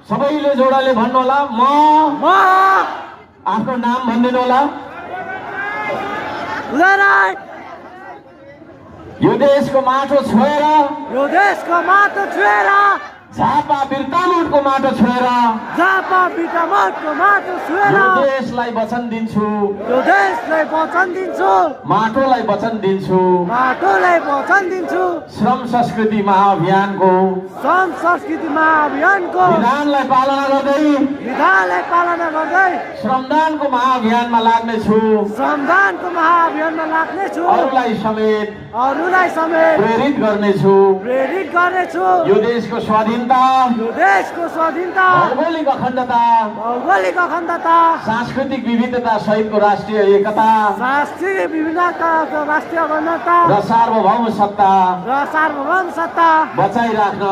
सबैले जोडले भन्नु होला म आफ्नो नाम भनिदिनु होला। यो देशको माटो छोएर झापा बिर्तामोडको माटो छोएर यो देशलाई वचन दिन्छु, माटोलाई वचन दिन्छु। श्रम संस्कृति महाअभियानको विधानलाई पालना गर्दै श्रमदानको महाअभियानमा लाग्नेछु। अरूलाई समेत प्रेरित गर्नेछु। यो देशको स्वाधीनता, भौगोलिक अखण्डता, सांस्कृतिक विविधता सहितको राष्ट्रिय एकता र सार्वभौम सत्ता बचाइराख्न